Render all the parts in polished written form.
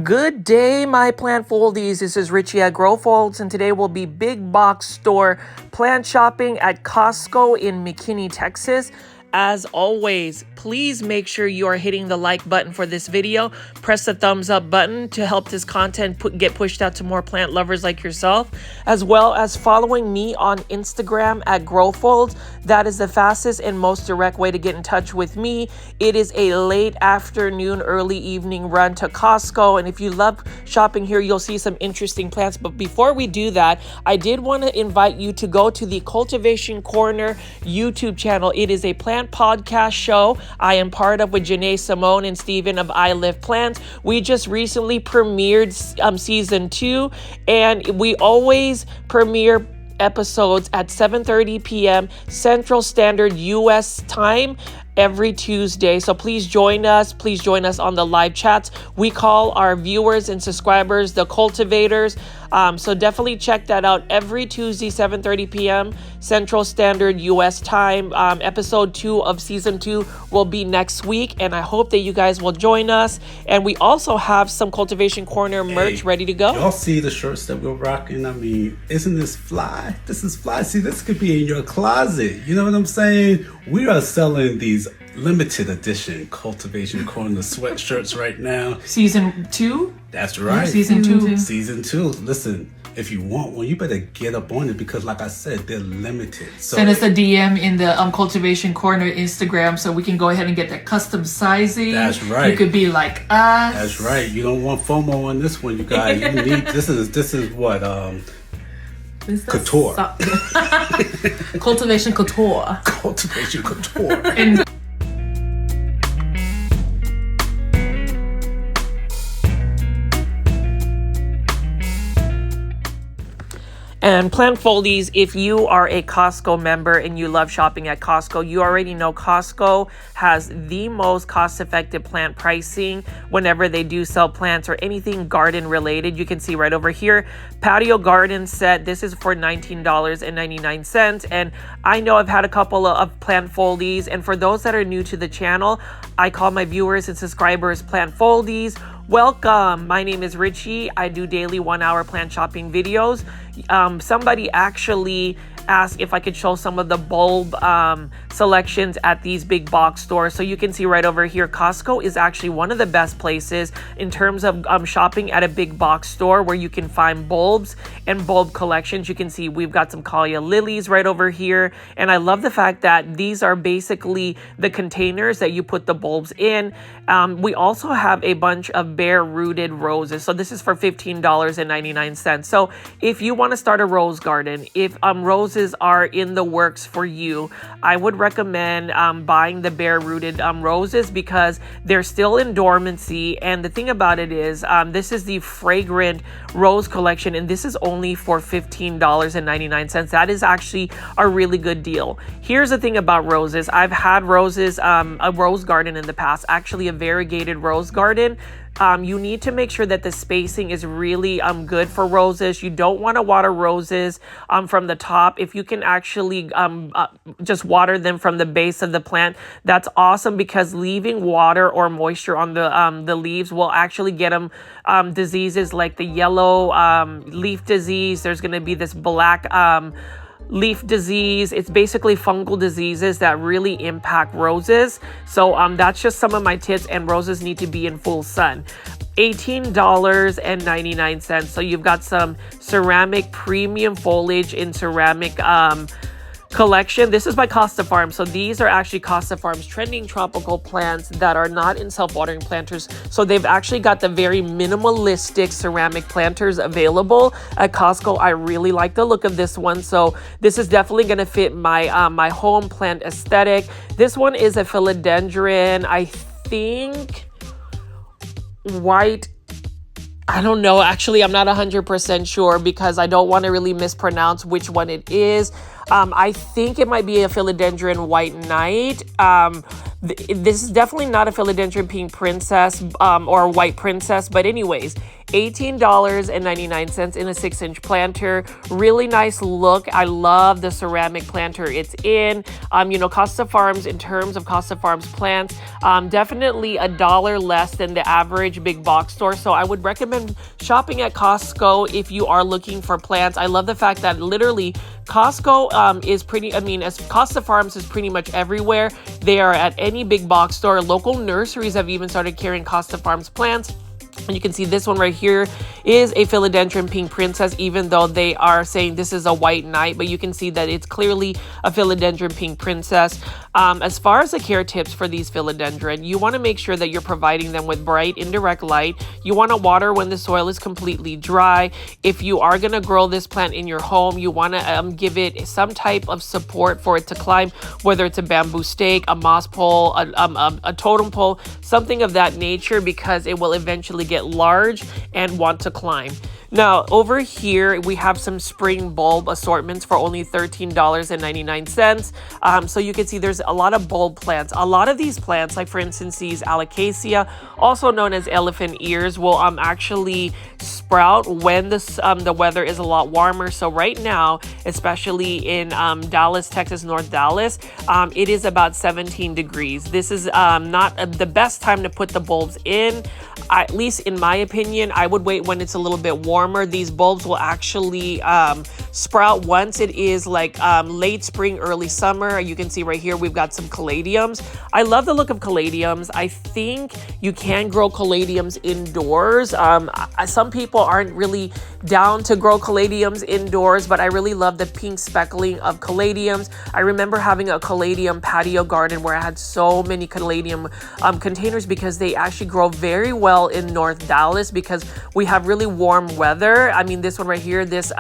Good day, my plant foldies. This is Richie at Grow Folds, and today we'll be big box store plant shopping at Costco in McKinney, Texas. As always, please make sure you are hitting the like button for this video. Press the thumbs up button to help this content get pushed out to more plant lovers like yourself, as well as following me on Instagram at Grow Folds. That is the fastest and most direct way to get in touch with me. It is a late afternoon, early evening run to Costco, and if you love shopping here, you'll see some interesting plants. But before we do that, I did want to invite you to go to the Cultivation Corner YouTube channel. It is a plant podcast show I am part of with Janae Simone and Steven of I Live Plants. We just recently premiered season 2, and we always premiere episodes at 7:30 p.m. Central Standard U.S. time every Tuesday. So please join us. Please join us on the live chats. We call our viewers and subscribers the cultivators. So definitely check that out every Tuesday, 7:30 p.m. Central Standard U.S. time. Episode 2 of season 2 will be next week, and I hope that you guys will join us. And we also have some Cultivation Corner merch ready to go. Y'all see the shirts that we're rocking? I mean, isn't this fly? This is fly. See, this could be in your closet. You know what I'm saying? We are selling these limited edition Cultivation Corner sweatshirts right now. Season 2? That's right. Season 2. Season 2. Listen, if you want one, you better get up on it because, like I said, they're limited. So send us a DM in the Cultivation Corner Instagram so we can go ahead and get that custom sizing. That's right. You could be like us. That's right. You don't want FOMO on this one, you guys. You need this is what couture. Cultivation Couture. Cultivation Couture. And And plant foldies, if you are a Costco member and you love shopping at Costco, you already know Costco has the most cost-effective plant pricing whenever they do sell plants or anything garden related. You can see right over here, patio garden set. This is for $19.99. And I know I've had a couple of plant foldies. And for those that are new to the channel, I call my viewers and subscribers plant foldies. Welcome. My name is Richie. I do daily 1-hour plant shopping videos. Somebody actually asked if I could show some of the bulb selections at these big box stores. So you can see right over here, Costco is actually one of the best places in terms of shopping at a big box store where you can find bulbs and bulb collections. You can see we've got some Kalia lilies right over here. And I love the fact that these are basically the containers that you put the bulbs in. We also have a bunch of bare rooted roses. So this is for $15.99. So if you want to start a rose garden, if roses are in the works for you, I would recommend buying the bare rooted roses because they're still in dormancy. And the thing about it is this is the fragrant rose collection, and this is only for $15.99. That is actually a really good deal. Here's the thing about roses. I've had roses, a rose garden in the past, actually a variegated rose garden. You need to make sure that the spacing is really good for roses. You don't want to water roses from the top. If you can actually just water them from the base of the plant, that's awesome, because leaving water or moisture on the leaves will actually get them diseases like the yellow leaf disease. There's going to be this black leaf disease. It's basically fungal diseases that really impact roses. So that's just some of my tips, and roses need to be in full sun. $18.99. So you've got some ceramic premium foliage in ceramic collection. This is by Costa Farms. So these are actually Costa Farms trending tropical plants that are not in self-watering planters. So they've actually got the very minimalistic ceramic planters available at Costco. I really like the look of this one. So this is definitely going to fit my my home plant aesthetic. This one is a philodendron, I think white. I don't know. Actually, I'm not 100% sure because I don't want to really mispronounce which one it is. I think it might be a philodendron white knight. This is definitely not a philodendron pink princess or white princess. But anyways, $18.99 in a 6-inch planter. Really nice look. I love the ceramic planter it's in. Costa Farms, in terms of Costa Farms plants, definitely $1 less than the average big box store. So I would recommend shopping at Costco if you are looking for plants. I love the fact that literally Costco is pretty, as Costa Farms is pretty much everywhere. They are at any big box store. Local nurseries have even started carrying Costa Farms plants. And you can see this one right here is a philodendron pink princess, even though they are saying this is a white knight, but you can see that it's clearly a philodendron pink princess. As far as the care tips for these philodendron, you want to make sure that you're providing them with bright indirect light. You want to water when the soil is completely dry. If you are going to grow this plant in your home, you want to give it some type of support for it to climb, whether it's a bamboo stake, a moss pole, a totem pole, something of that nature, because it will eventually get large and want to climb. Now, over here, we have some spring bulb assortments for only $13.99. So you can see there's a lot of bulb plants. A lot of these plants, like for instance, these alocasia, also known as elephant ears, will actually sprout when the weather is a lot warmer. So right now, especially in Dallas, Texas, North Dallas, it is about 17 degrees. This is not the best time to put the bulbs in. At least in my opinion, I would wait when it's a little bit warmer. These bulbs will actually sprout once it is like late spring, early summer. You can see right here we've got some caladiums. I love the look of caladiums. I think you can grow caladiums indoors. Some people aren't really down to grow caladiums indoors, but I really love the pink speckling of caladiums. I remember having a caladium patio garden where I had so many caladium containers, because they actually grow very well in North Dallas because we have really warm weather. This one right here, this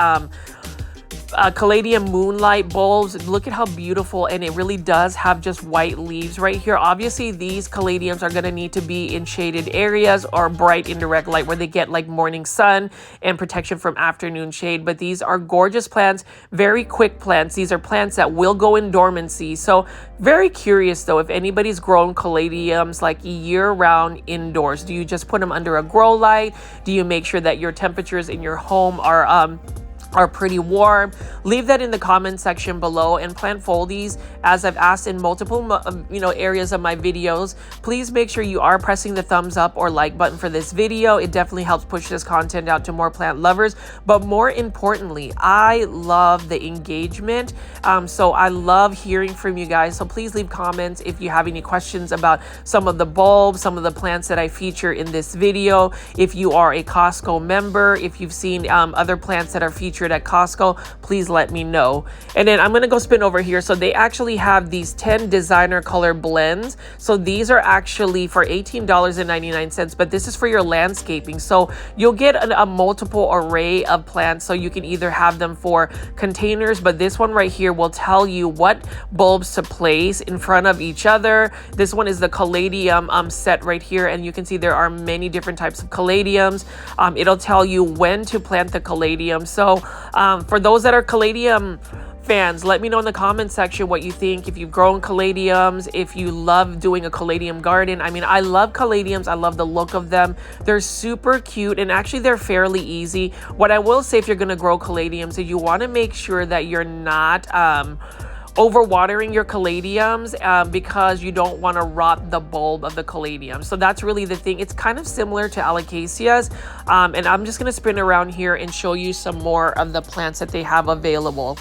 caladium moonlight bulbs, look at how beautiful, and it really does have just white leaves right here. Obviously these caladiums are going to need to be in shaded areas or bright indirect light where they get like morning sun and protection from afternoon shade. But these are gorgeous plants, very quick plants. These are plants that will go in dormancy. So very curious though, if anybody's grown caladiums like year round indoors, do you just put them under a grow light? Do you make sure that your temperatures in your home are pretty warm? Leave that in the comment section below. And plant foldies, as I've asked in multiple areas of my videos, please make sure you are pressing the thumbs up or like button for this video. It definitely helps push this content out to more plant lovers. But more importantly, I love the engagement. So I love hearing from you guys. So please leave comments if you have any questions about some of the bulbs, some of the plants that I feature in this video. If you are a Costco member, if you've seen other plants that are featured at Costco, please let me know. And then I'm gonna go spin over here. So they actually have these 10 designer color blends. So these are actually for $18.99, but this is for your landscaping. So you'll get a multiple array of plants. So you can either have them for containers, but this one right here will tell you what bulbs to place in front of each other. This one is the caladium set right here, and you can see there are many different types of caladiums. It'll tell you when to plant the caladium. So for those that are caladium fans, let me know in the comment section what you think. If you've grown caladiums, if you love doing a caladium garden. I love caladiums. I love the look of them. They're super cute, and actually they're fairly easy. What I will say, if you're going to grow caladiums, is you want to make sure that you're not overwatering your caladiums, because you don't want to rot the bulb of the caladium. So that's really the thing. It's kind of similar to alocasias, and I'm just going to spin around here and show you some more of the plants that they have available.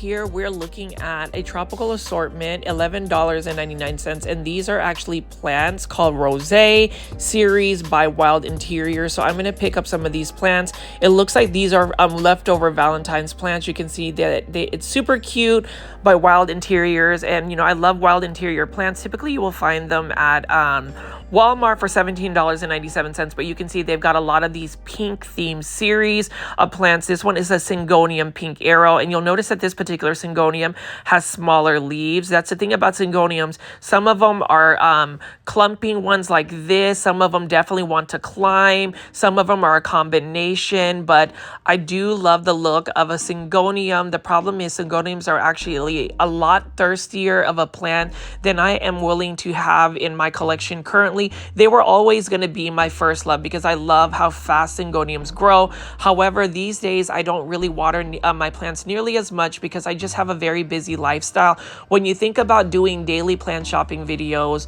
here we're looking at a tropical assortment, $11.99, and these are actually plants called Rosé series by Wild Interior. So I'm going to pick up some of these plants. It looks like these are leftover Valentine's plants. You can see that it's super cute by Wild Interiors, and I love Wild Interior plants. Typically you will find them at Walmart for $17.97, but you can see they've got a lot of these pink themed series of plants. This one is a Syngonium pink arrow, and you'll notice that this particular Syngonium has smaller leaves. That's the thing about Syngoniums. Some of them are clumping ones like this. Some of them definitely want to climb. Some of them are a combination, but I do love the look of a Syngonium. The problem is Syngoniums are actually a lot thirstier of a plant than I am willing to have in my collection currently. They were always going to be my first love because I love how fast Syngoniums grow. However, these days I don't really water my plants nearly as much because I just have a very busy lifestyle. When you think about doing daily plant shopping videos,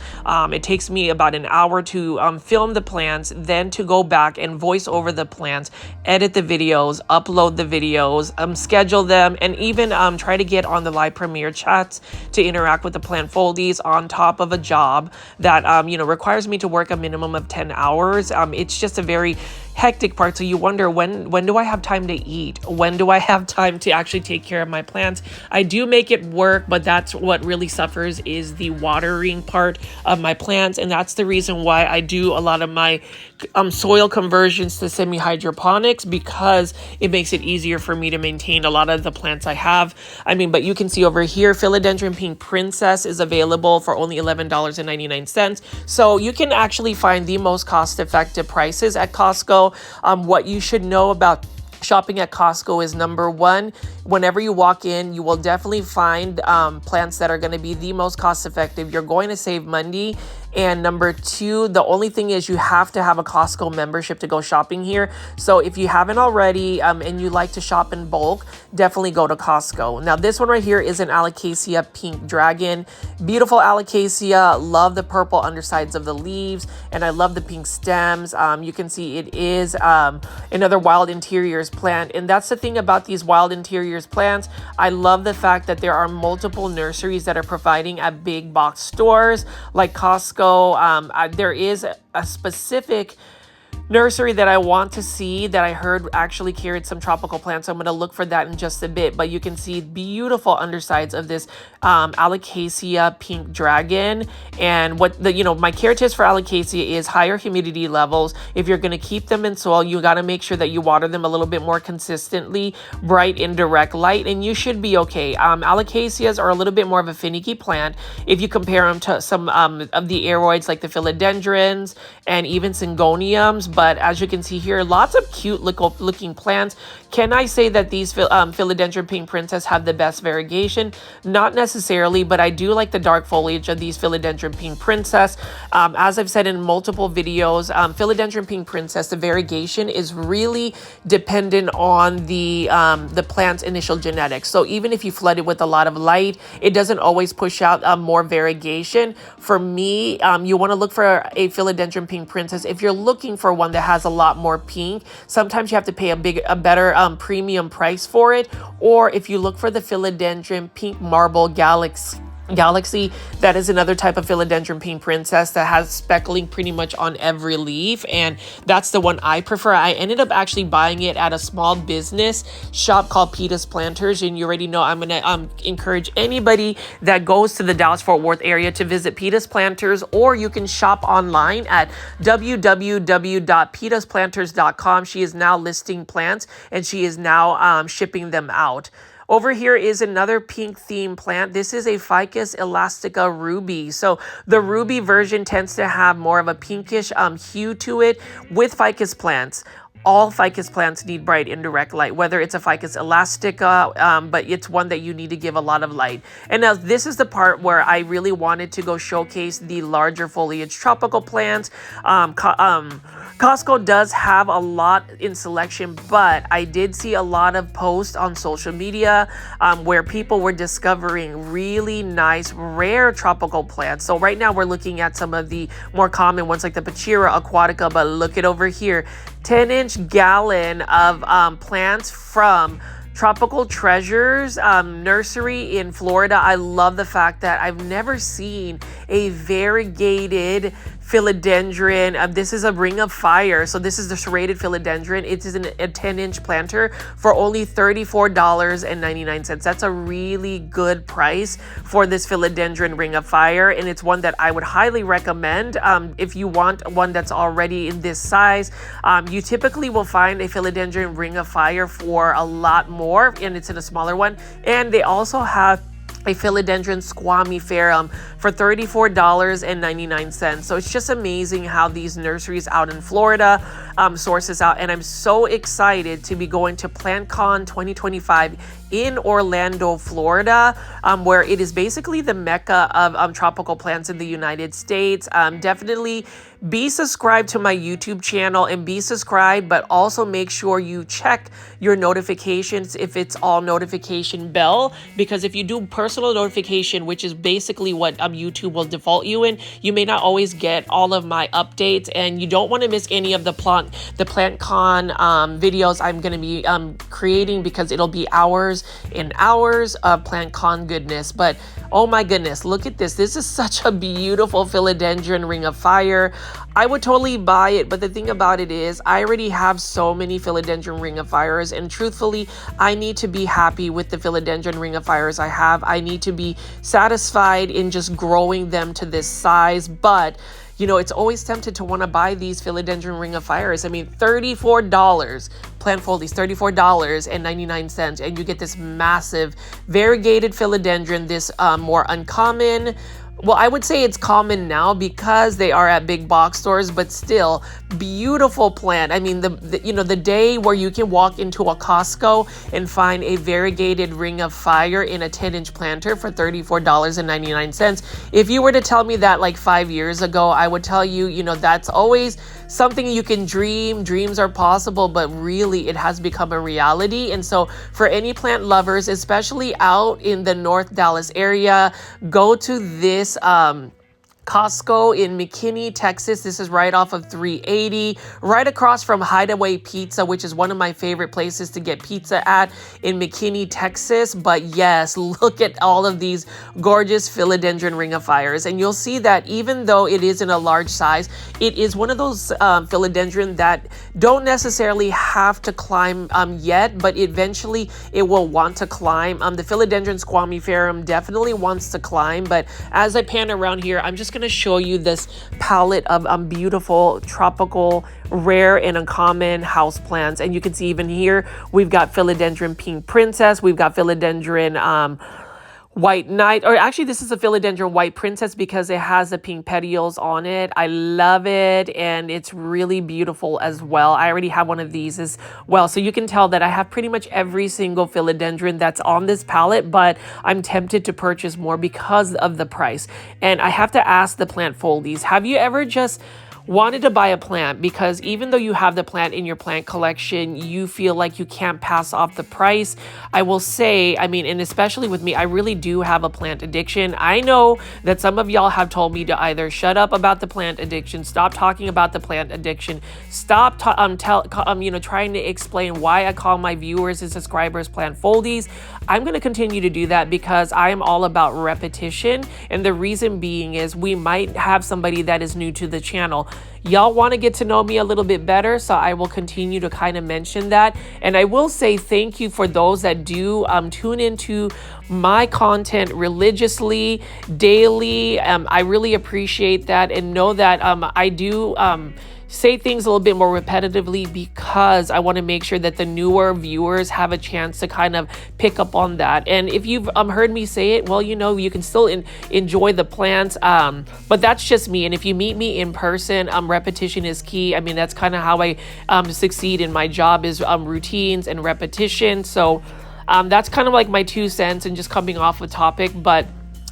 it takes me about an hour to film the plants, then to go back and voice over the plants, edit the videos, upload the videos, schedule them, and even try to get on the live premiere chats to interact with the plant foldies on top of a job that requires me to work a minimum of 10 hours. It's just a very hectic part. So you wonder, when do I have time to eat? When do I have time to actually take care of my plants? I do make it work, but that's what really suffers is the watering part of my plants. And that's the reason why I do a lot of my soil conversions to semi-hydroponics, because it makes it easier for me to maintain a lot of the plants I have. But you can see over here, Philodendron Pink Princess is available for only $11.99. So you can actually find the most cost-effective prices at Costco. What you should know about shopping at Costco is, number one, whenever you walk in, you will definitely find plants that are going to be the most cost effective. You're going to save money. And number two, the only thing is you have to have a Costco membership to go shopping here. So if you haven't already and you like to shop in bulk, definitely go to Costco. Now this one right here is an Alocasia Pink Dragon. Beautiful Alocasia. Love the purple undersides of the leaves, and I love the pink stems. You can see it is another Wild Interiors plant. And that's the thing about these Wild Interiors plants. I love the fact that there are multiple nurseries that are providing at big box stores like Costco. There is a specific nursery that I want to see that I heard actually carried some tropical plants. So I'm going to look for that in just a bit. But you can see beautiful undersides of this Alocasia Pink Dragon. And what my care tips for Alocasia is higher humidity levels. If you're going to keep them in soil, you got to make sure that you water them a little bit more consistently, bright indirect light, and you should be okay. Alocasias are a little bit more of a finicky plant if you compare them to some of the aeroids like the philodendrons and even Syngoniums. But as you can see here, lots of cute looking plants. Can I say that these Philodendron Pink Princess have the best variegation? Not necessarily, but I do like the dark foliage of these Philodendron Pink Princess. As I've said in multiple videos, Philodendron Pink Princess, the variegation is really dependent on the plant's initial genetics. So even if you flood it with a lot of light, it doesn't always push out more variegation. For me, you want to look for a Philodendron Pink Princess. If you're looking for one that has a lot more pink, sometimes you have to pay a better premium price for it. Or if you look for the Philodendron Pink Marble Galaxy, that is another type of Philodendron Pink Princess that has speckling pretty much on every leaf, and that's the one I prefer. I ended up actually buying it at a small business shop called Peter's Planters, and you already know I'm going to encourage anybody that goes to the Dallas-Fort Worth area to visit Peter's Planters, or you can shop online at www.petersplanters.com. She is now listing plants, and she is now shipping them out. Over here is another pink theme plant. This is a Ficus elastica ruby. So the ruby version tends to have more of a pinkish hue to it with ficus plants. All ficus plants need bright indirect light, whether it's a Ficus elastica, but it's one that you need to give a lot of light. And now this is the part where I really wanted to go showcase the larger foliage tropical plants. Costco does have a lot in selection, but I did see a lot of posts on social media where people were discovering really nice, rare tropical plants. So right now we're looking at some of the more common ones like the Pachira aquatica, but look at over here, 10-inch gallon of plants from Tropical Treasures nursery in Florida. I love the fact that I've never seen a variegated philodendron. This is a ring of fire. So this is the serrated philodendron. It is a 10-inch planter for only $34.99. That's a really good price for this philodendron ring of fire. And it's one that I would highly recommend. If you want one that's already in this size, you typically will find a philodendron ring of fire for a lot more, and it's in a smaller one. And they also have a philodendron squamiferum for $34.99. So it's just amazing how these nurseries out in Florida source this out. And I'm so excited to be going to PlantCon 2025 in Orlando, Florida, where it is basically the mecca of tropical plants in the United States. Definitely be subscribed to my YouTube channel and be subscribed, but also make sure you check your notifications if it's all notification bell, because if you do personal notification, which is basically what YouTube will default you in, you may not always get all of my updates, and you don't want to miss any of the PlantCon videos I'm going to be creating, because it'll be hours and hours of PlantCon goodness. But oh my goodness, look at this. This is such a beautiful philodendron ring of fire. I would totally buy it, but the thing about it is I already have so many philodendron ring of fires, and truthfully, I need to be happy with the philodendron ring of fires I have. I need to be satisfied in just growing them to this size. But you know, it's always tempted to want to buy these philodendron ring of fires. I mean, $34, plant foldies, $34.99, and you get this massive variegated philodendron, this more uncommon. Well, I would say it's common now because they are at big box stores, but still beautiful plant. I mean, the day where you can walk into a Costco and find a variegated ring of fire in a 10-inch planter for $34.99. If you were to tell me that like 5 years ago, I would tell you, you know, that's always something you can dream. Dreams are possible, but really it has become a reality. And so for any plant lovers, especially out in the North Dallas area, go to this Costco in McKinney, Texas. This is right off of 380, right across from Hideaway Pizza, which is one of my favorite places to get pizza at in McKinney, Texas. But yes, look at all of these gorgeous philodendron ring of fires. And you'll see that even though it is in a large size, it is one of those philodendron that don't necessarily have to climb yet, but eventually it will want to climb. The philodendron squamiferum definitely wants to climb, but as I pan around here, I'm just going to show you this palette of beautiful tropical rare and uncommon house plants. And you can see even here we've got philodendron pink princess, we've got philodendron white knight, or actually this is a philodendron white princess because it has the pink petioles on it. I love it, and it's really beautiful as well. I already have one of these as well, so you can tell that I have pretty much every single philodendron that's on this palette, but I'm tempted to purchase more because of the price. And I have to ask the plant foldies, have you ever just wanted to buy a plant because even though you have the plant in your plant collection, you feel like you can't pass off the price? I will say, I mean, and especially with me, I really do have a plant addiction. I know that some of y'all have told me to either shut up about the plant addiction, stop talking about the plant addiction, stop trying to explain why I call my viewers and subscribers plant foldies. I'm going to continue to do that because I am all about repetition. And the reason being is we might have somebody that is new to the channel. Y'all want to get to know me a little bit better, so I will continue to kind of mention that. And I will say thank you for those that do tune into my content religiously, daily. I really appreciate that, and know that I do say things a little bit more repetitively because I want to make sure that the newer viewers have a chance to kind of pick up on that. And if you've heard me say it, well, you know, you can still enjoy the plants, but that's just me. And if you meet me in person, repetition is key. I mean, that's kind of how I succeed in my job, is routines and repetition. So that's kind of like my 2 cents and just coming off a topic. But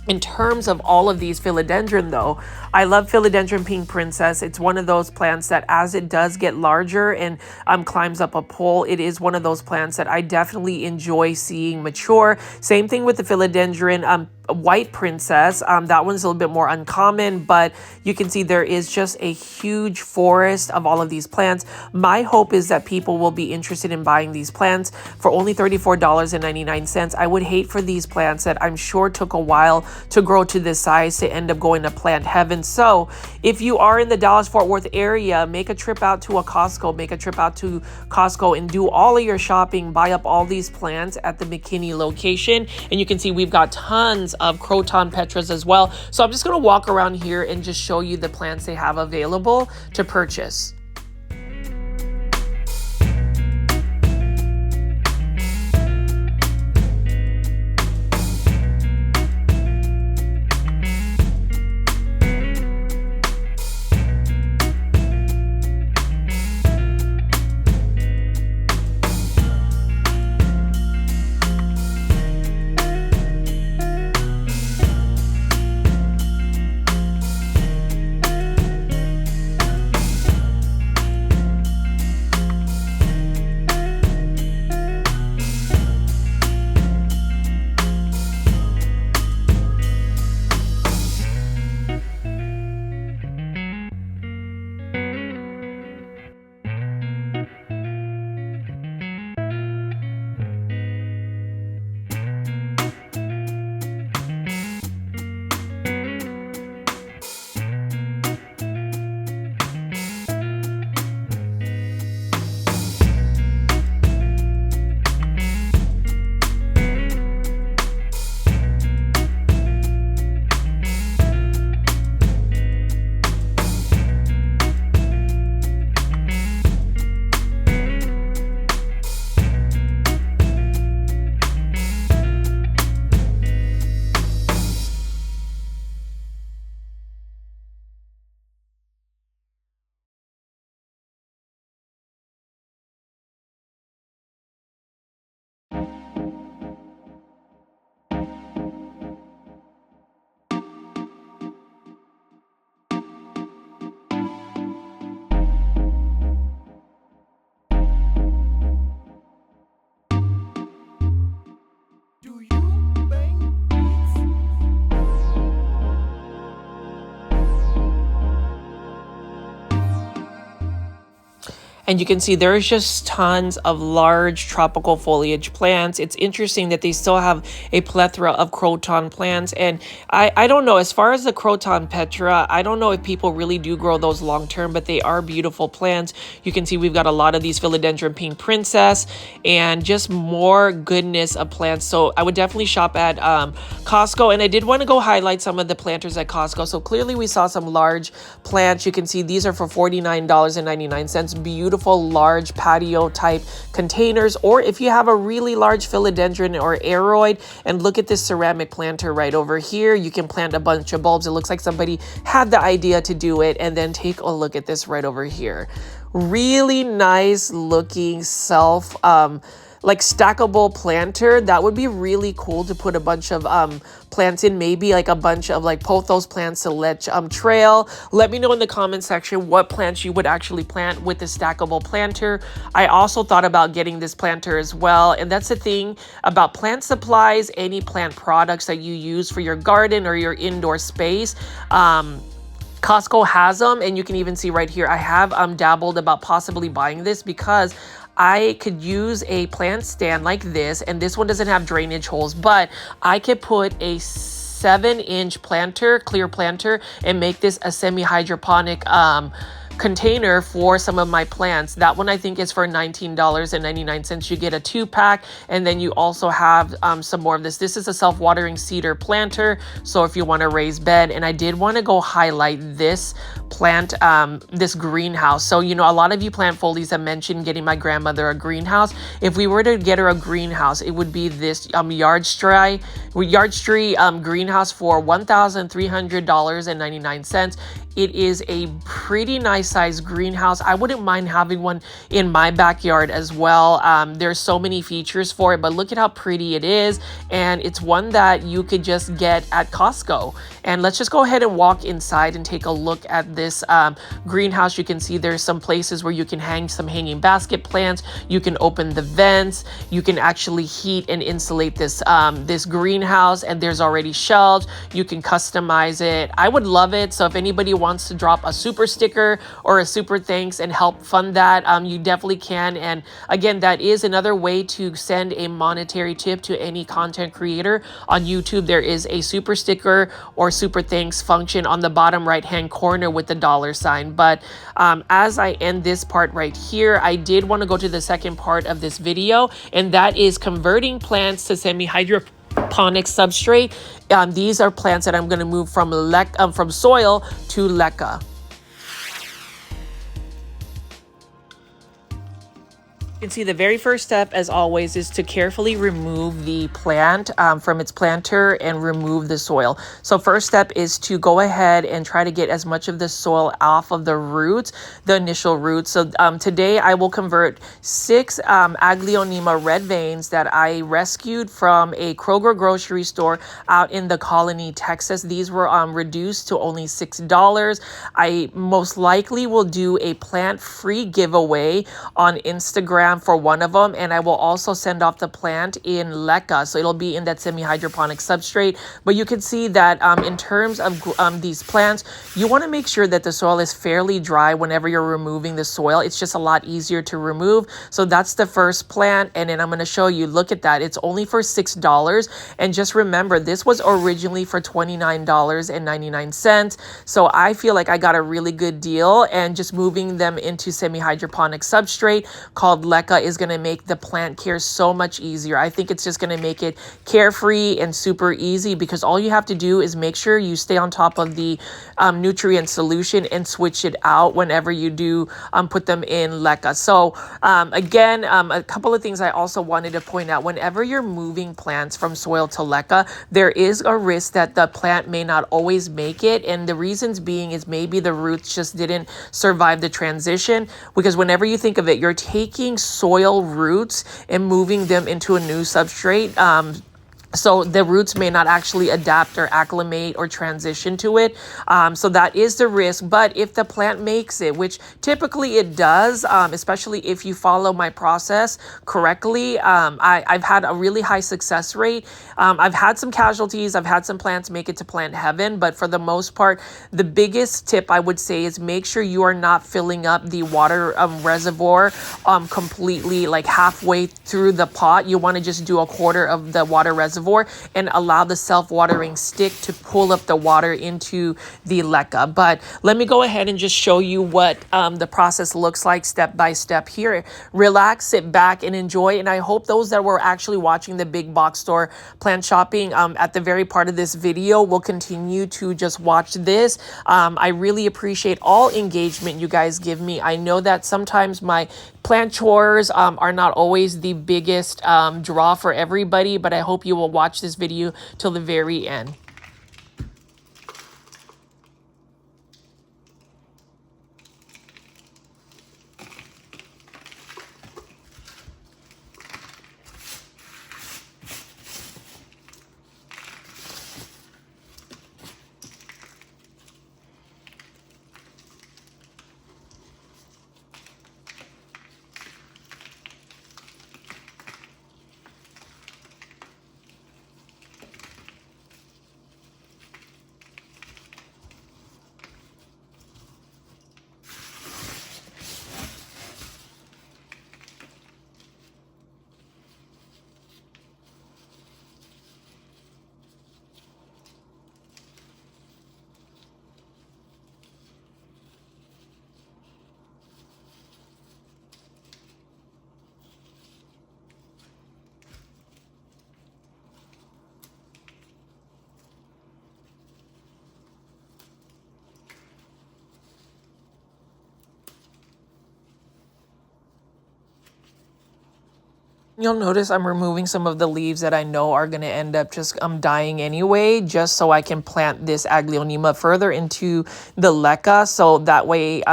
in terms of all of these philodendron, though, I love philodendron pink princess. It's one of those plants that as it does get larger and climbs up a pole, it is one of those plants that I definitely enjoy seeing mature. Same thing with the philodendron white princess. That one's a little bit more uncommon, but you can see there is just a huge forest of all of these plants. My hope is that people will be interested in buying these plants for only $34.99. I would hate for these plants that I'm sure took a while to grow to this size to end up going to plant heaven. So if you are in the Dallas-Fort Worth area, make a trip out to a Costco, make a trip out to Costco and do all of your shopping, buy up all these plants at the McKinney location. And you can see we've got tons of Croton Petras as well. So I'm just going to walk around here and just show you the plants they have available to purchase. And you can see there's just tons of large tropical foliage plants. It's interesting that they still have a plethora of Croton plants. And I don't know, as far as the Croton Petra, I don't know if people really do grow those long term, but they are beautiful plants. You can see we've got a lot of these Philodendron Pink Princess and just more goodness of plants. So I would definitely shop at Costco. And I did want to go highlight some of the planters at Costco. So clearly we saw some large plants. You can see these are for $49.99. Beautiful large patio type containers, or if you have a really large philodendron or aroid, and look at this ceramic planter right over here, you can plant a bunch of bulbs. It looks like somebody had the idea to do it. And then take a look at this right over here. Really nice looking like stackable planter. That would be really cool to put a bunch of plants in, maybe like a bunch of like pothos plants to let trail. Let me know in the comment section what plants you would actually plant with the stackable planter. I also thought about getting this planter as well. And that's the thing about plant supplies, any plant products that you use for your garden or your indoor space. Costco has them, and you can even see right here, I have dabbled about possibly buying this because I could use a plant stand like this, and this one doesn't have drainage holes, but I could put a 7-inch planter, clear planter, and make this a semi-hydroponic container for some of my plants. That one I think is for $19.99. You get a 2-pack, and then you also have some more of this. This is a self-watering cedar planter, so if you want to raise bed. And I did want to go highlight this plant, this greenhouse. So, you know, a lot of you plant folies have mentioned getting my grandmother a greenhouse. If we were to get her a greenhouse, it would be this Yard Street greenhouse for $1,300.99. It is a pretty nice size greenhouse. I wouldn't mind having one in my backyard as well. There's so many features for it, but look at how pretty it is. And it's one that you could just get at Costco. And let's just go ahead and walk inside and take a look at this this greenhouse, you can see there's some places where you can hang some hanging basket plants. You can open the vents. You can actually heat and insulate this this greenhouse, and there's already shelves. You can customize it. I would love it. So if anybody wants to drop a super sticker or a super thanks and help fund that, you definitely can. And again, that is another way to send a monetary tip to any content creator on YouTube. There is a super sticker or super thanks function on the bottom right hand corner with the $sign. But as I end this part right here, I did want to go to the second part of this video, and that is converting plants to semi-hydroponic substrate. These are plants that I'm going to move from soil to Leca. You can see the very first step, as always, is to carefully remove the plant from its planter and remove the soil. So first step is to go ahead and try to get as much of the soil off of the roots, the initial roots. So today I will convert 6 Aglaonema red veins that I rescued from a Kroger grocery store out in the Colony, Texas. These were reduced to only $6. I most likely will do a plant-free giveaway on Instagram for one of them, and I will also send off the plant in Leca, so it'll be in that semi-hydroponic substrate. But you can see that in terms of these plants, you want to make sure that the soil is fairly dry whenever you're removing the soil. It's just a lot easier to remove. So that's the first plant, and then I'm going to show you, look at that, it's only for $6. And just remember, this was originally for $29.99. So I feel like I got a really good deal, and just moving them into semi-hydroponic substrate called Leca is going to make the plant care so much easier. I think it's just going to make it carefree and super easy, because all you have to do is make sure you stay on top of the nutrient solution and switch it out whenever you do put them in Leca. So again, a couple of things I also wanted to point out. Whenever you're moving plants from soil to Leca, there is a risk that the plant may not always make it. And the reasons being is maybe the roots just didn't survive the transition, because whenever you think of it, you're taking soil roots and moving them into a new substrate. So the roots may not actually adapt or acclimate or transition to it. So that is the risk. But if the plant makes it, which typically it does, especially if you follow my process correctly, I've had a really high success rate. I've had some casualties. I've had some plants make it to plant heaven. But for the most part, the biggest tip I would say is make sure you are not filling up the water reservoir completely, like halfway through the pot. You want to just do a quarter of the water reservoir and allow the self-watering stick to pull up the water into the Leca. But let me go ahead and just show you what the process looks like step by step here. Relax, sit back, and enjoy. And I hope those that were actually watching the big box store plant shopping at the very part of this video will continue to just watch this. I really appreciate all engagement you guys give me. I know that sometimes my plant chores are not always the biggest draw for everybody, but I hope you will watch this video till the very end. You'll notice I'm removing some of the leaves that I know are going to end up just dying anyway, just so I can plant this Aglaonema further into the Leca. So that way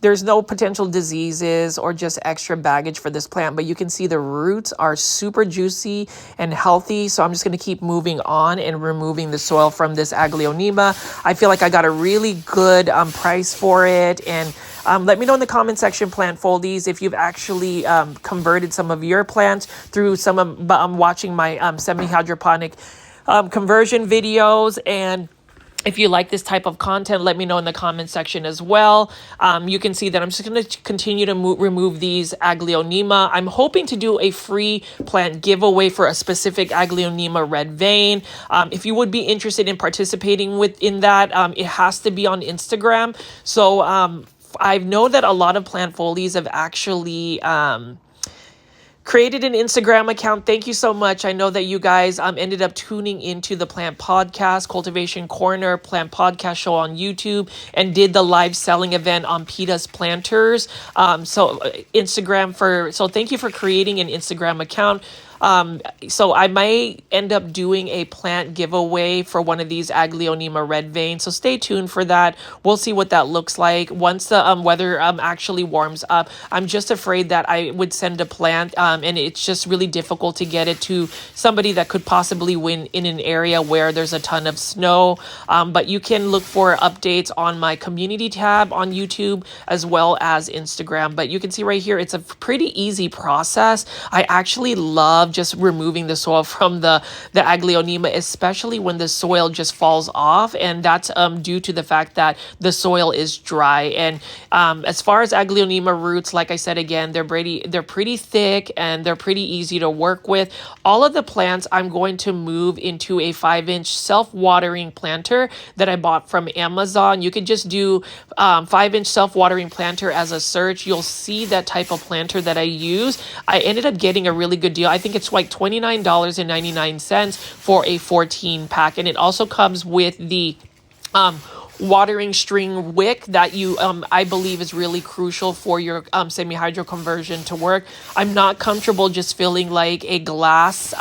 there's no potential diseases or just extra baggage for this plant. But you can see the roots are super juicy and healthy. So I'm just going to keep moving on and removing the soil from this Aglaonema. I feel like I got a really good price for it. And let me know in the comment section, plant foldies, if you've actually converted some of your plants through some of watching my semi-hydroponic conversion videos. And if you like this type of content, let me know in the comment section as well. You can see that I'm just going to continue to remove these Aglaonema. I'm hoping to do a free plant giveaway for a specific Aglaonema red vein. If you would be interested in participating in that, it has to be on Instagram. So I know that a lot of plant folies have actually created an Instagram account. Thank you so much. I know that you guys ended up tuning into the Plant Podcast, Cultivation Corner Plant Podcast show on YouTube, and did the live selling event on PETA's Planters. So thank you for creating an Instagram account. So I might end up doing a plant giveaway for one of these Aglaonema red veins. So stay tuned for that. We'll see what that looks like once the weather actually warms up. I'm just afraid that I would send a plant and it's just really difficult to get it to somebody that could possibly win in an area where there's a ton of snow. But you can look for updates on my community tab on YouTube as well as Instagram. But you can see right here, it's a pretty easy process. I actually love just removing the soil from the Aglaonema, especially when the soil just falls off, and that's due to the fact that the soil is dry. And as far as Aglaonema roots, like I said again, they're pretty thick and they're pretty easy to work with. All of the plants I'm going to move into a 5-inch self-watering planter that I bought from Amazon. You could just do 5-inch self-watering planter as a search. You'll see that type of planter that I use. I ended up getting a really good deal. I think it's like $29.99 for a 14 pack, and it also comes with the watering string wick that you I believe is really crucial for your semi-hydro conversion to work. I'm not comfortable just feeling like a glass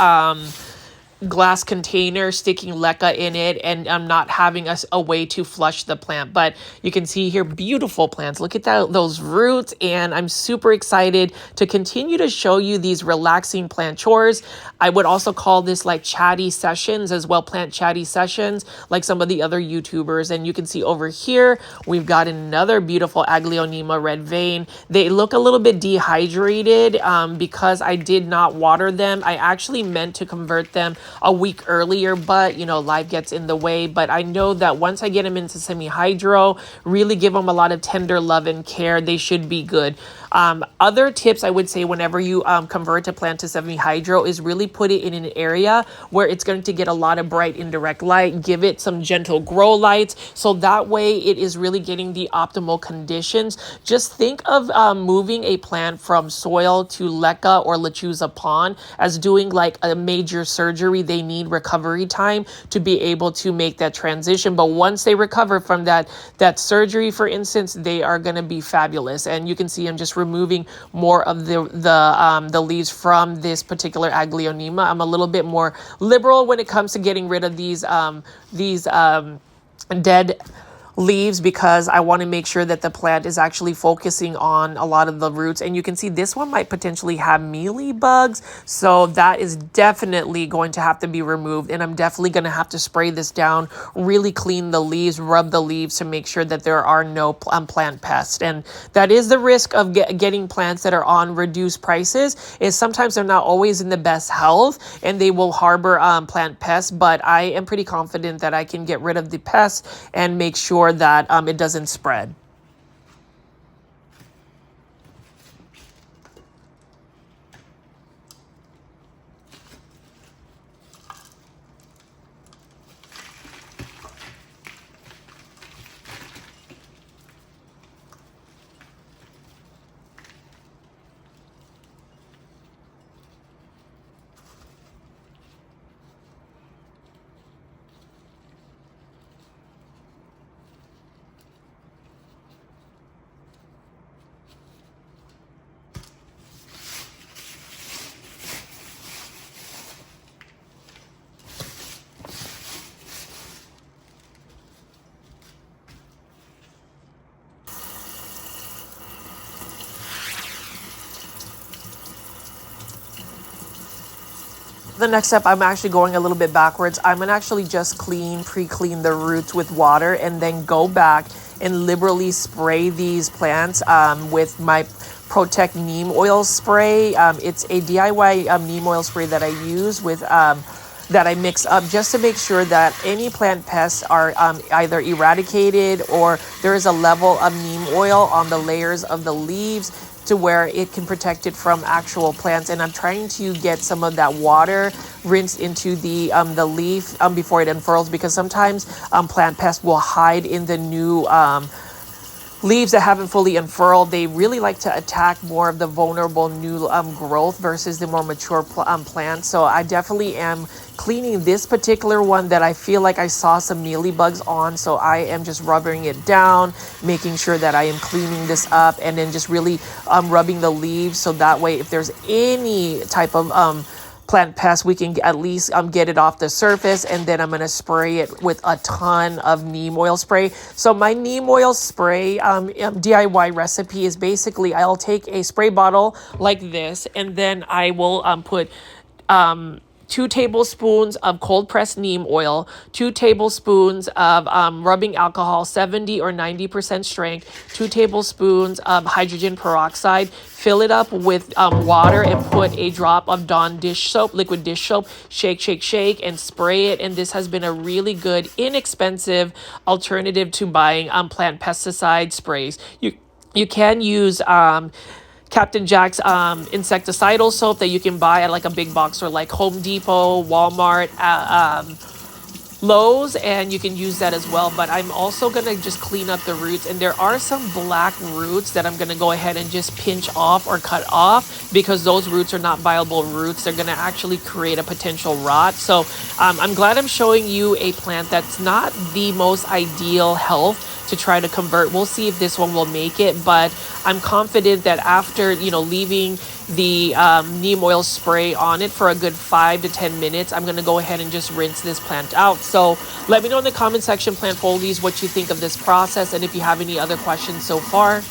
container sticking Leca in it and I'm not having a way to flush the plant. But you can see here, beautiful plants. Look at those roots, and I'm super excited to continue to show you these relaxing plant chores. I would also call this like chatty sessions as well, plant chatty sessions, like some of the other YouTubers. And you can see over here, we've got another beautiful Aglaonema red vein. They look a little bit dehydrated because I did not water them. I actually meant to convert them a week earlier, but life gets in the way. But I know that once I get them into semi-hydro, really give them a lot of tender love and care, they should be good. Other tips I would say whenever you convert a plant to semi-hydro is really put it in an area where it's going to get a lot of bright indirect light. Give it some gentle grow lights, so that way it is really getting the optimal conditions. Just think of moving a plant from soil to Leca or lechuza pond as doing like a major surgery. They need recovery time to be able to make that transition. But once they recover from that surgery, for instance, they are going to be fabulous. And you can see I'm just removing more of the leaves from this particular Aglaonema. I'm a little bit more liberal when it comes to getting rid of these dead leaves because I want to make sure that the plant is actually focusing on a lot of the roots. And you can see this one might potentially have mealy bugs, so that is definitely going to have to be removed. And I'm definitely going to have to spray this down, really clean the leaves, rub the leaves to make sure that there are no plant pests. And that is the risk of getting plants that are on reduced prices, is sometimes they're not always in the best health and they will harbor plant pests. But I am pretty confident that I can get rid of the pests and make sure that it doesn't spread. The next step, I'm actually going a little bit backwards. I'm gonna actually just pre-clean the roots with water and then go back and liberally spray these plants with my Protect neem oil spray. It's a DIY neem oil spray that I use with that I mix up just to make sure that any plant pests are either eradicated or there is a level of neem oil on the layers of the leaves to where it can protect it from actual plants. And I'm trying to get some of that water rinsed into the leaf before it unfurls, because sometimes plant pests will hide in the new leaves that haven't fully unfurled. They really like to attack more of the vulnerable new growth versus the more mature plants. So I definitely am cleaning this particular one that I feel like I saw some mealybugs on. So I am just rubbing it down, making sure that I am cleaning this up, and then just really rubbing the leaves. So that way, if there's any type of plant pest, we can at least get it off the surface. And then I'm going to spray it with a ton of neem oil spray. So my neem oil spray DIY recipe is basically, I'll take a spray bottle like this, and then I will put 2 tablespoons of cold pressed neem oil, 2 tablespoons of rubbing alcohol, 70 or 90% strength, 2 tablespoons of hydrogen peroxide. Fill it up with water and put a drop of Dawn dish soap, liquid dish soap. Shake, shake, shake, and spray it. And this has been a really good, inexpensive alternative to buying plant pesticide sprays. You can use Captain Jack's insecticidal soap that you can buy at like a big box store like Home Depot, Walmart, Lowe's, and you can use that as well. But I'm also going to just clean up the roots, and there are some black roots that I'm going to go ahead and just pinch off or cut off, because those roots are not viable roots. They're going to actually create a potential rot. So I'm glad I'm showing you a plant that's not the most ideal health to try to convert. We'll see if this one will make it, but I'm confident that after, leaving the neem oil spray on it for a good 5 to 10 minutes, I'm going to go ahead and just rinse this plant out. So let me know in the comment section, plant foldies, what you think of this process, and if you have any other questions so far.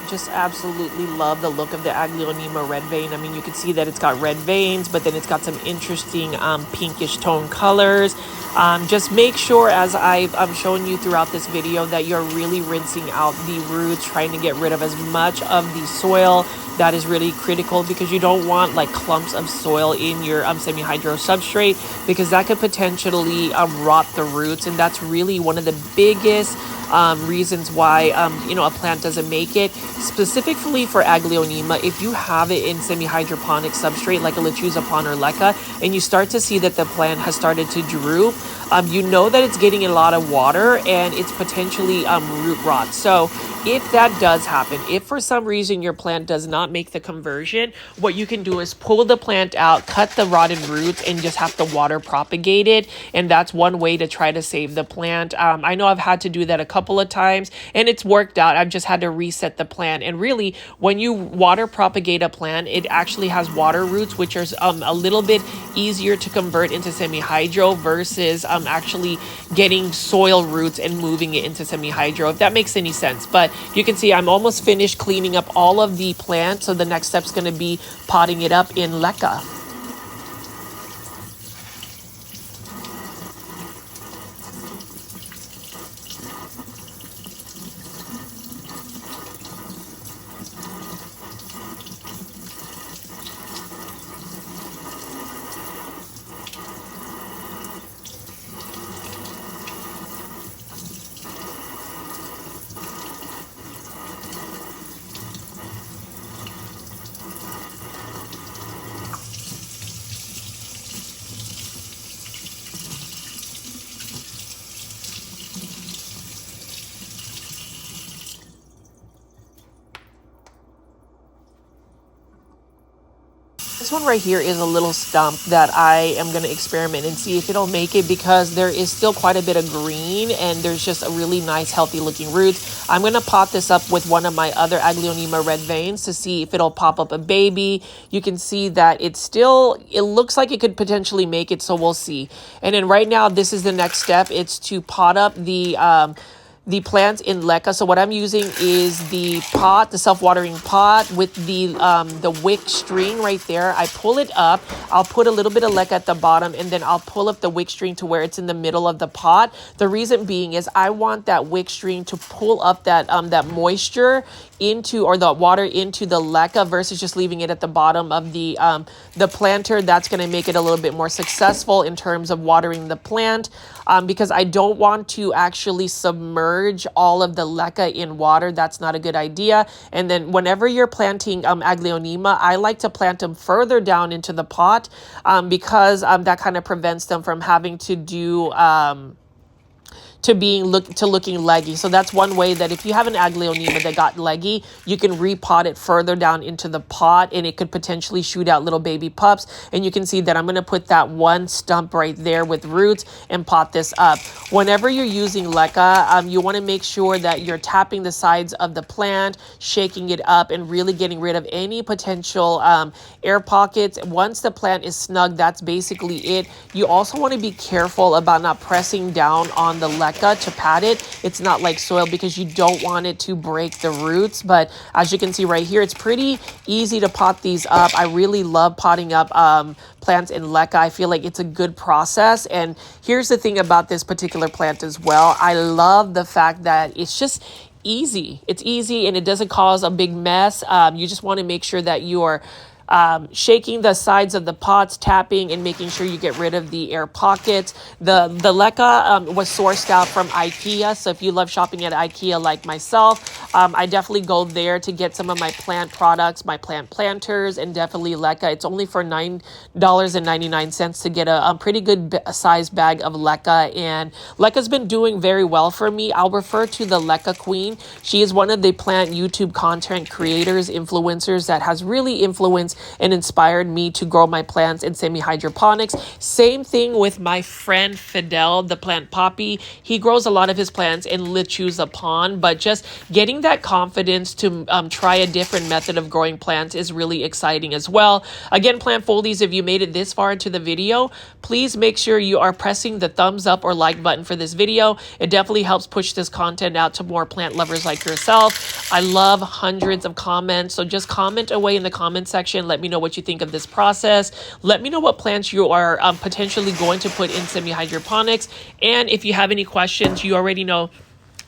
just absolutely love the look of the Aglaonema red vein. I mean, you can see that it's got red veins, but then it's got some interesting pinkish tone colors. Just make sure, as I'm showing you throughout this video, that you're really rinsing out the roots, trying to get rid of as much of the soil. That is really critical, because you don't want like clumps of soil in your semi-hydro substrate, because that could potentially rot the roots, and that's really one of the biggest reasons why a plant doesn't make it. Specifically for Aglaonema, if you have it in semi-hydroponic substrate like a lechuza pond or leca, and you start to see that the plant has started to droop, you know that it's getting a lot of water and it's potentially root rot. So if that does happen, if for some reason your plant does not make the conversion, what you can do is pull the plant out, cut the rotted roots, and just have to water propagate it. And that's one way to try to save the plant. I know I've had to do that a couple of times and it's worked out. I've just had to reset the plant. And really, when you water propagate a plant, it actually has water roots, which are a little bit easier to convert into semi-hydro versus actually getting soil roots and moving it into semi-hydro, if that makes any sense. But you can see I'm almost finished cleaning up all of the plants. So the next step's going to be potting it up in Leca. This one right here is a little stump that I am going to experiment and see if it'll make it, because there is still quite a bit of green and there's just a really nice healthy looking roots. I'm going to pot this up with one of my other Aglaonema red veins to see if it'll pop up a baby. You can see that it looks like it could potentially make it, so we'll see. And then right now, this is the next step. It's to pot up the plants in Leca. So what I'm using is the pot, the self-watering pot with the wick string right there. I pull it up. I'll put a little bit of Leca at the bottom, and then I'll pull up the wick string to where it's in the middle of the pot. The reason being is I want that wick string to pull up that moisture into, or the water into the Leca, versus just leaving it at the bottom of the planter. That's going to make it a little bit more successful in terms of watering the plant, because I don't want to actually submerge all of the Leca in water. That's not a good idea. And then whenever you're planting Aglaonema, I like to plant them further down into the pot, because that kind of prevents them from having to do looking leggy. So that's one way that if you have an Aglaonema that got leggy, you can repot it further down into the pot, and it could potentially shoot out little baby pups. And you can see that I'm going to put that one stump right there with roots and pot this up. Whenever you're using Leca, you want to make sure that you're tapping the sides of the plant, shaking it up, and really getting rid of any potential air pockets. Once the plant is snug, that's basically it. You also want to be careful about not pressing down on the Leca to pat it. It's not like soil, because you don't want it to break the roots. But as you can see right here, it's pretty easy to pot these up. I really love potting up plants in Leca. I feel like it's a good process. And here's the thing about this particular plant as well. I love the fact that it's just easy. It's easy and it doesn't cause a big mess. You just want to make sure that you're shaking the sides of the pots, tapping, and making sure you get rid of the air pockets. The Leca was sourced out from IKEA. So if you love shopping at IKEA like myself, I definitely go there to get some of my plant products, my plant planters, and definitely Leca. It's only for $9.99 to get a pretty good size bag of Leca. And Leca's been doing very well for me. I'll refer to the Leca Queen. She is one of the plant YouTube content creators, influencers that has really influenced and inspired me to grow my plants in semi-hydroponics. Same thing with my friend Fidel, the plant poppy. He grows a lot of his plants in lechuza pond, but just getting getting that confidence to try a different method of growing plants is really exciting as well. Again, plant foldies, if you made it this far into the video, please make sure you are pressing the thumbs up or like button for this video. It definitely helps push this content out to more plant lovers like yourself. I love hundreds of comments, so just comment away in the comment section. Let me know what you think of this process. Let me know what plants you are potentially going to put in semi-hydroponics. And if you have any questions, you already know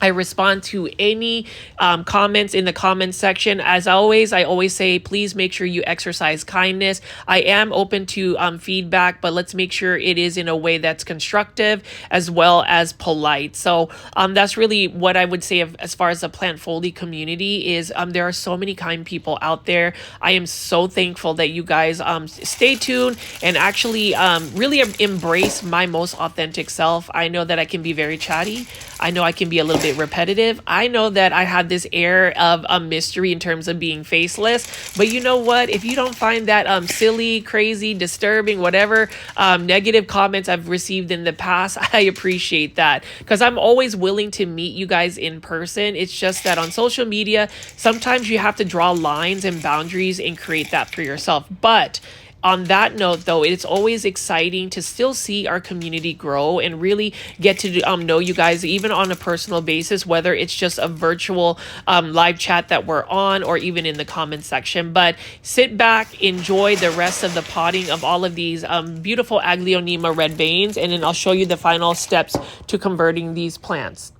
I respond to any comments in the comment section. As always, I always say, please make sure you exercise kindness. I am open to feedback, but let's make sure it is in a way that's constructive as well as polite. So that's really what I would say as far as the plant foldy community is. There are so many kind people out there. I am so thankful that you guys stay tuned and actually really embrace my most authentic self. I know that I can be very chatty. I know I can be a little bit repetitive. I know that I have this air of a mystery in terms of being faceless, but you know what? If you don't find that silly, crazy, disturbing, whatever negative comments I've received in the past, I appreciate that, because I'm always willing to meet you guys in person. It's just that on social media, sometimes you have to draw lines and boundaries and create that for yourself. But on that note, though, it's always exciting to still see our community grow and really get to know you guys, even on a personal basis, whether it's just a virtual live chat that we're on or even in the comment section. But sit back, enjoy the rest of the potting of all of these beautiful Aglaonema red veins, and then I'll show you the final steps to converting these plants.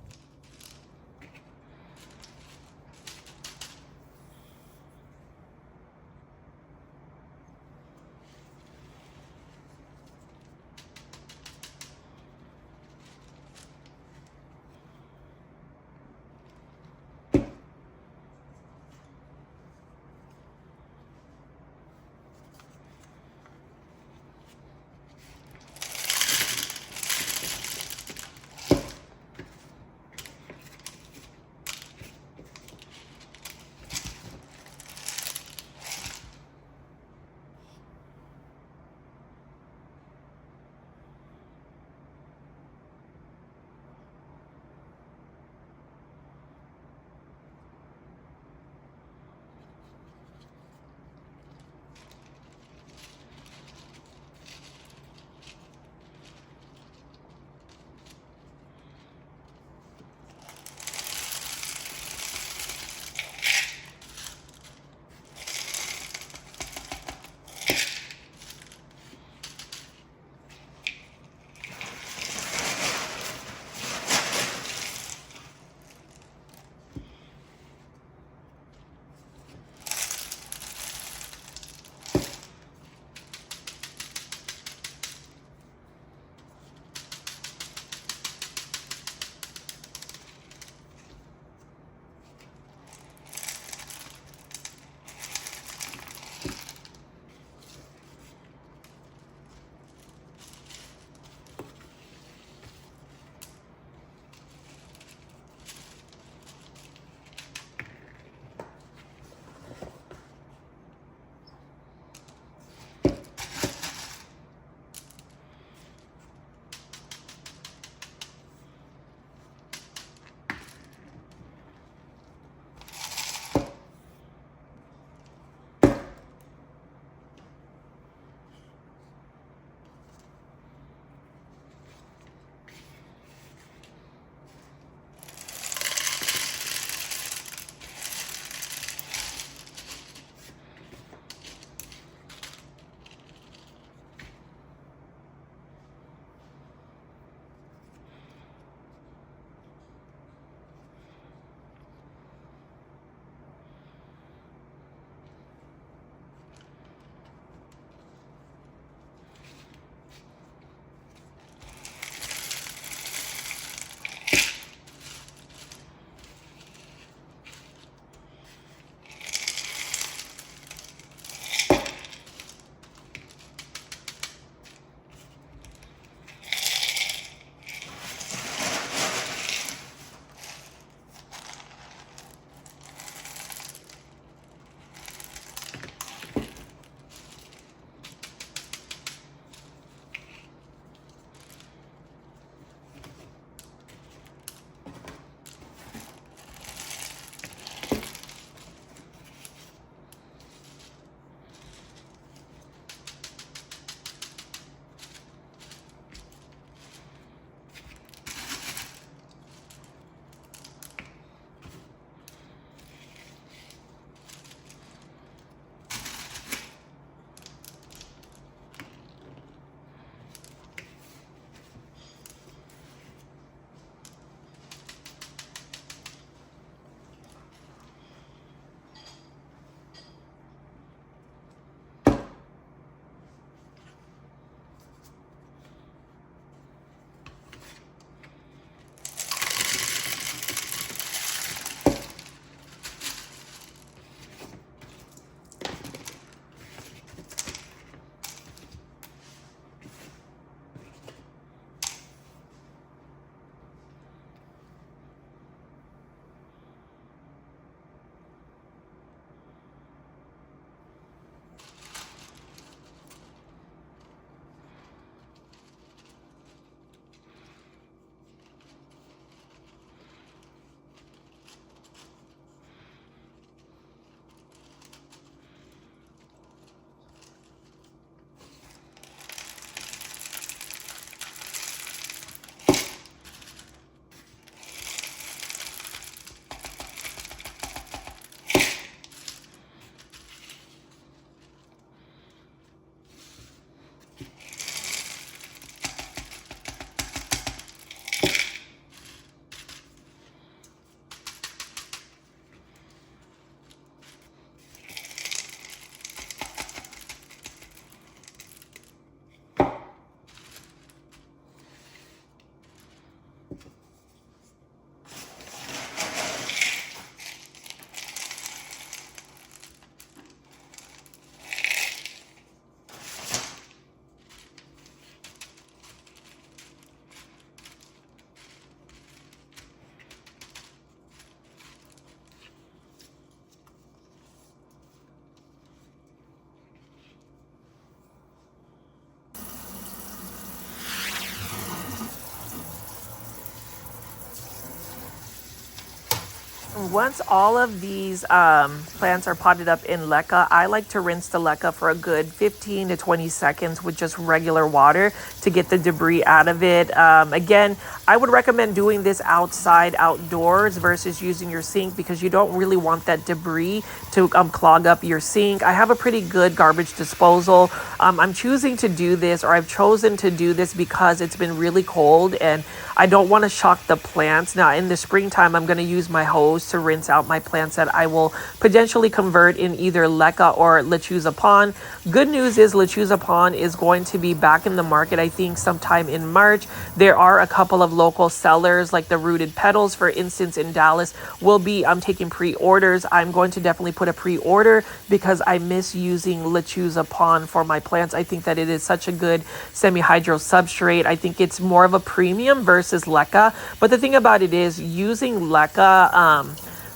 Once all of these plants are potted up in Leca, I like to rinse the Leca for a good 15 to 20 seconds with just regular water to get the debris out of it. Again, I would recommend doing this outside, outdoors versus using your sink because you don't really want that debris to clog up your sink. I have a pretty good garbage disposal. I'm choosing to do this, or I've chosen to do this because it's been really cold and I don't want to shock the plants. Now, in the springtime, I'm going to use my hose to rinse out my plants that I will potentially convert in either Leca or Lechuza Pond. Good news is Lechuza Pond is going to be back in the market, I think, sometime in March. There are a couple of local sellers, like the Rooted Petals, for instance, in Dallas, will be taking pre-orders. I'm going to definitely put a pre-order because I miss using Lechuza Pond for my plants. I think that it is such a good semi-hydro substrate. I think it's more of a premium versus Leca. But the thing about it is using Leca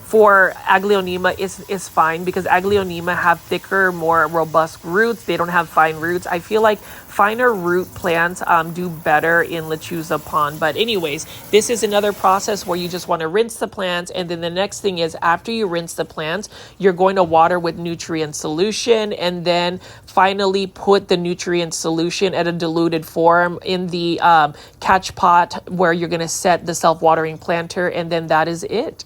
for Aglaonema is fine because Aglaonema have thicker, more robust roots. They don't have fine roots. I feel like finer root plants do better in Lechuza Pond. But anyways, this is another process where you just want to rinse the plants. And then the next thing is after you rinse the plants, you're going to water with nutrient solution and then finally put the nutrient solution at a diluted form in the catch pot where you're going to set the self-watering planter. And then that is it.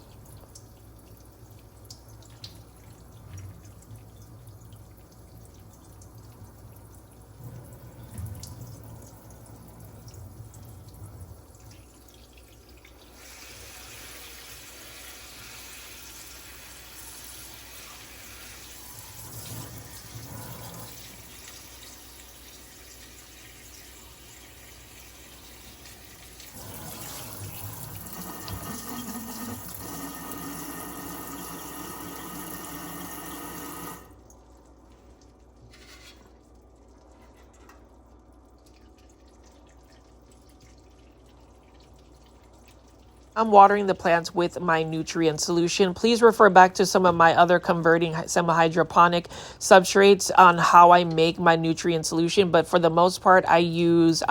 I'm watering the plants with my nutrient solution. Please refer back to some of my other converting semi-hydroponic substrates on how I make my nutrient solution. But for the most part, I use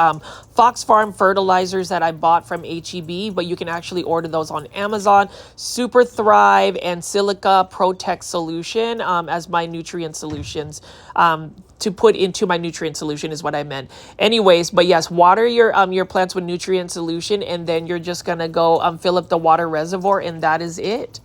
Fox Farm fertilizers that I bought from HEB, but you can actually order those on Amazon. Super Thrive and Silica Protect solution as my nutrient solutions. To put into my nutrient solution is what I meant. Anyways, but yes, water your plants with nutrient solution, and then you're just gonna go fill up the water reservoir, and that is it.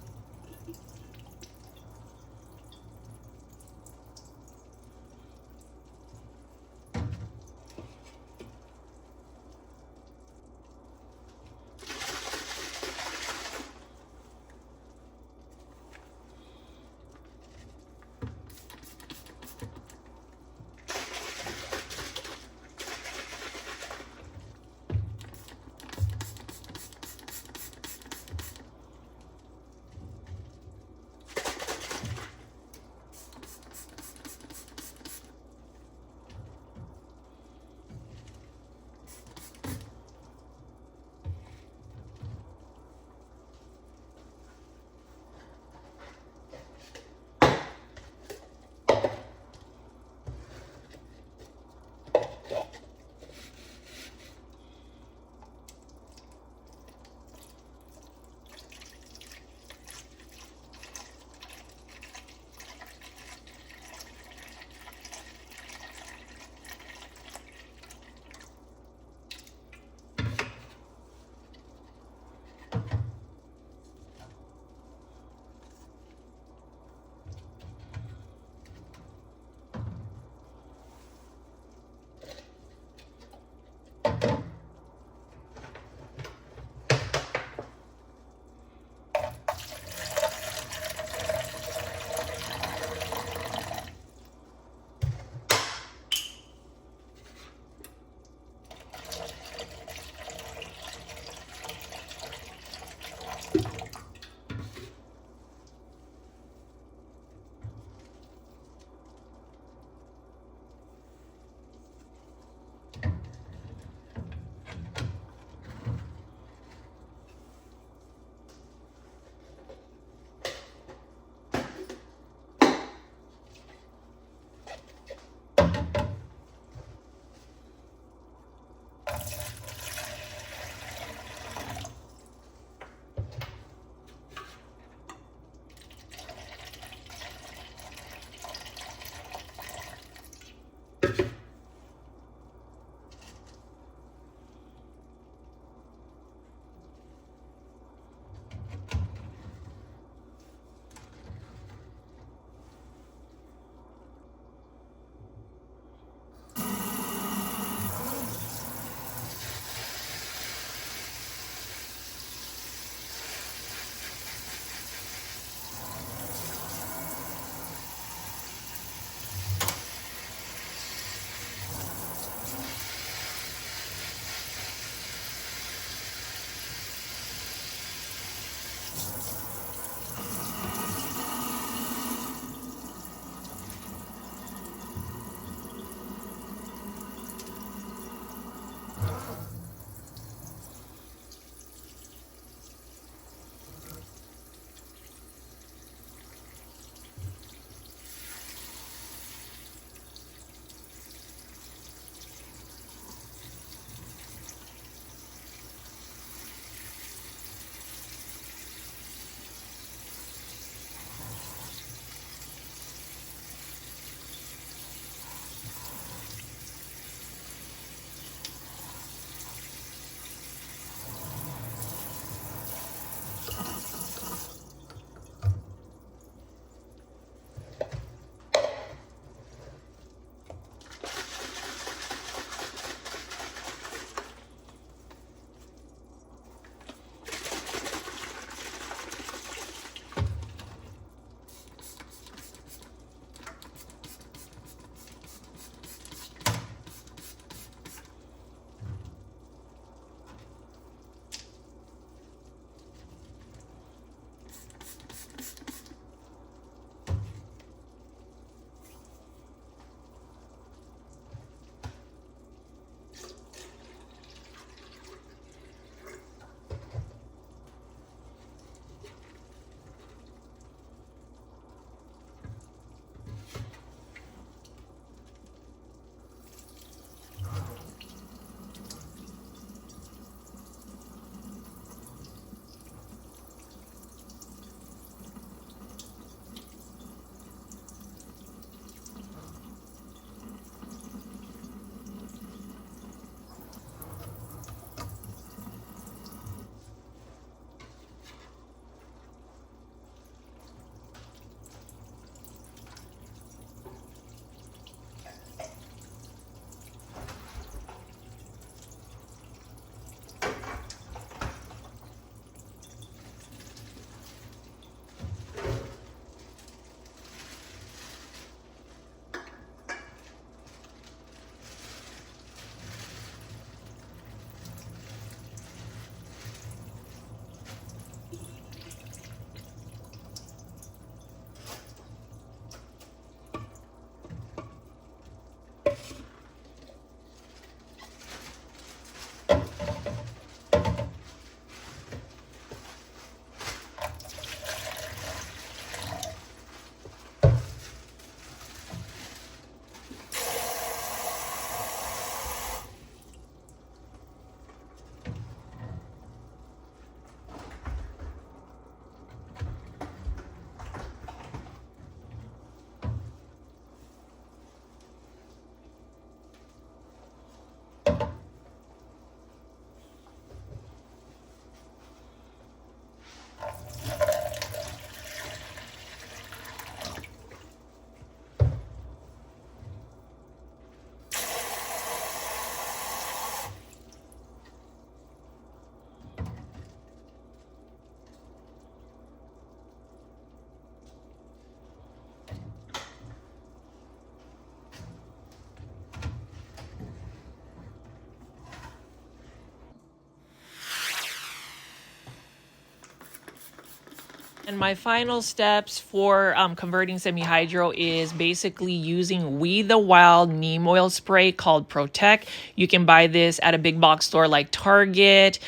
And my final steps for converting semi-hydro is basically using We the Wild neem oil spray called Protect. You can buy this at a big box store like Target.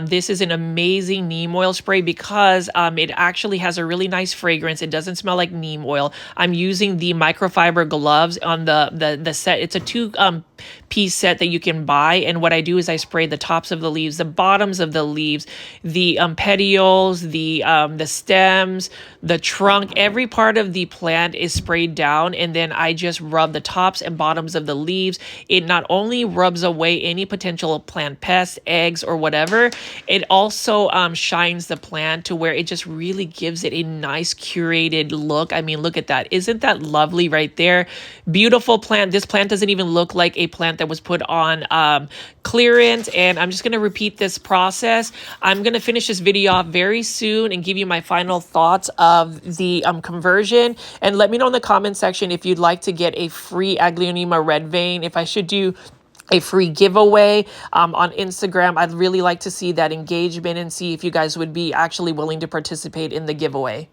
This is an amazing neem oil spray because it actually has a really nice fragrance. It doesn't smell like neem oil. I'm using the microfiber gloves on the set. It's a two piece set that you can buy, and what I do is I spray the tops of the leaves, the bottoms of the leaves, the petioles, the stems, the trunk. Every part of the plant is sprayed down, and then I just rub the tops and bottoms of the leaves. It not only rubs away any potential plant pests, eggs, or whatever, it also shines the plant to where it just really gives it a nice curated look. I mean, look at that. Isn't that lovely right there? Beautiful plant. This plant doesn't even look like a plant that was put on clearance. And I'm just going to repeat this process. I'm going to finish this video off very soon and give you my final thoughts of the conversion. And let me know in the comment section if you'd like to get a free Aglaonema red vein, if I should do a free giveaway on Instagram. I'd really like to see that engagement and see if you guys would be actually willing to participate in the giveaway.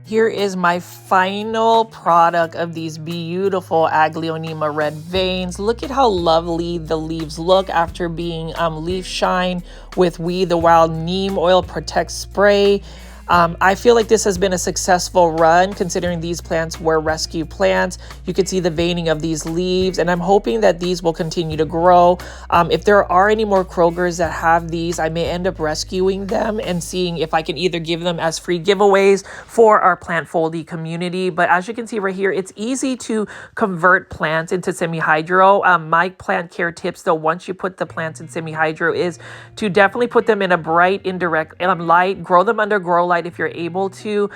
Here is my final product of these beautiful Aglaonema red veins. Look at how lovely the leaves look after being leaf shine with We the Wild Neem Oil Protect Spray. I feel like this has been a successful run considering these plants were rescue plants. You can see the veining of these leaves, and I'm hoping that these will continue to grow. If there are any more Krogers that have these, I may end up rescuing them and seeing if I can either give them as free giveaways for our plant foldy community. But as you can see right here, it's easy to convert plants into semi-hydro. My plant care tips though, once you put the plants in semi-hydro, is to definitely put them in a bright indirect light, grow them under grow light if you're able to.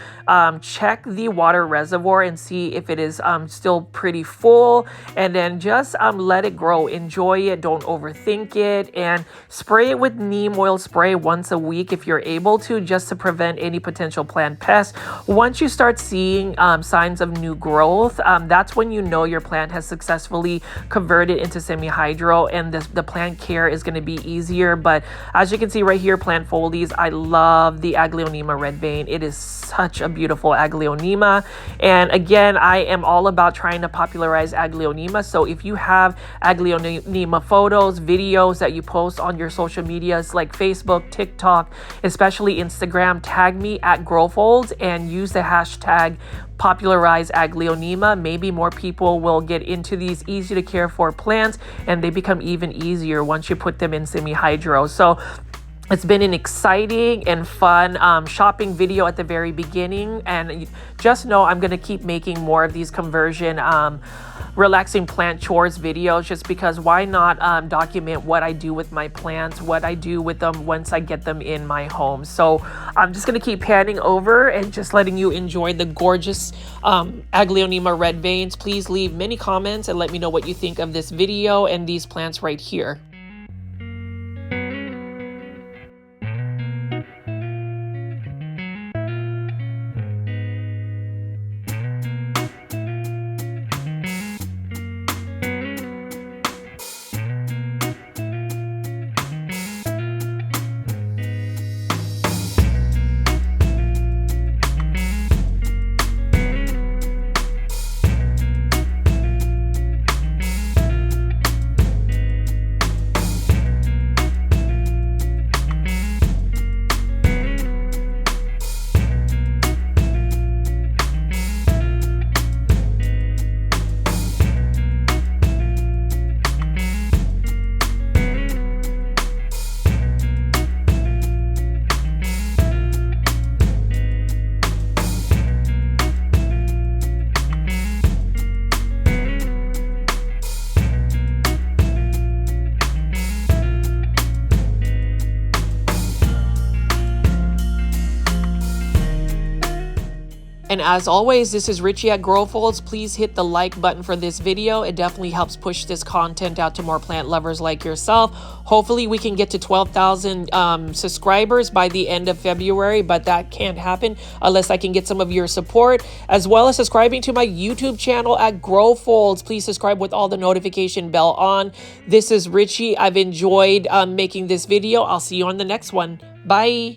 Check the water reservoir and see if it is still pretty full, and then just let it grow. Enjoy it, don't overthink it, and spray it with neem oil spray once a week if you're able to, just to prevent any potential plant pests. Once you start seeing signs of new growth, that's when you know your plant has successfully converted into semi-hydro, and the plant care is going to be easier. But as you can see right here, plant foldies, I love the Aglaonema red vein. It is such a beautiful Aglaonema, and again, I am all about trying to popularize Aglaonema. So if you have Aglaonema photos, videos that you post on your social medias like Facebook, TikTok, especially Instagram, tag me at Growfolds and use the hashtag popularize Aglaonema. Maybe more people will get into these easy to care for plants, and they become even easier once you put them in semi-hydro. So it's been an exciting and fun shopping video at the very beginning, and just know I'm going to keep making more of these conversion relaxing plant chores videos, just because why not document what I do with my plants, what I do with them once I get them in my home. So I'm just going to keep panning over and just letting you enjoy the gorgeous Aglaonema red veins. Please leave many comments and let me know what you think of this video and these plants right here. And as always, this is Richie at Growfolds. Please hit the like button for this video. It definitely helps push this content out to more plant lovers like yourself. Hopefully we can get to 12,000 subscribers by the end of February, but that can't happen unless I can get some of your support, as well as subscribing to my YouTube channel at Growfolds. Please subscribe with all the notification bell on. This is Richie. I've enjoyed making this video. I'll see you on the next one. Bye.